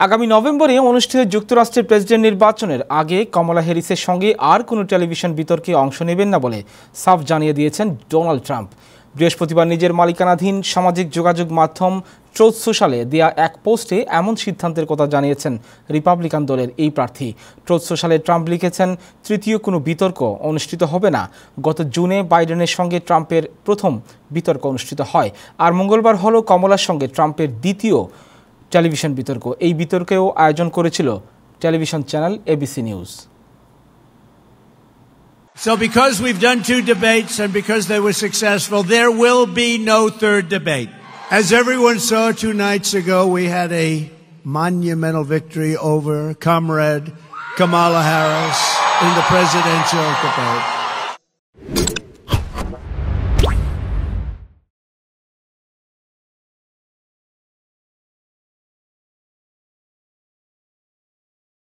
আগামী নভেম্বরে অনুষ্ঠিত যুক্তরাষ্ট্রের প্রেসিডেন্ট নির্বাচনের আগে কমলা হ্যারিসের সঙ্গে আর কোনো টেলিভিশন বিতর্কে অংশ নেবেন না বলে সাফ জানিয়ে দিয়েছেন ডোনাল্ড ট্রাম্প। বৃহস্পতিবার নিজের মালিকানাধীন সামাজিক যোগাযোগ মাধ্যম ট্রুথ সোশ্যালে দেয়া এক পোস্টে এমন সিদ্ধান্তের কথা জানিয়েছেন রিপাবলিকান দলের এই প্রার্থী। ট্রুথ সোশ্যালে ট্রাম্প লিখেছেন, তৃতীয় কোনো বিতর্ক অনুষ্ঠিত হবে না। গত জুনে বাইডেনের সঙ্গে ট্রাম্পের প্রথম বিতর্ক অনুষ্ঠিত হয়, আর মঙ্গলবার হলো কমলার সঙ্গে ট্রাম্পের দ্বিতীয় টেলিভিশন বিতর্ক। এই বিতর্কেও আয়োজন করেছিল television channel ABC news. So because we've done 2 debates and because they were successful, there will be no third debate. As everyone saw 2 nights ago, we had a monumental victory over Comrade Kamala Harris in the presidential debate.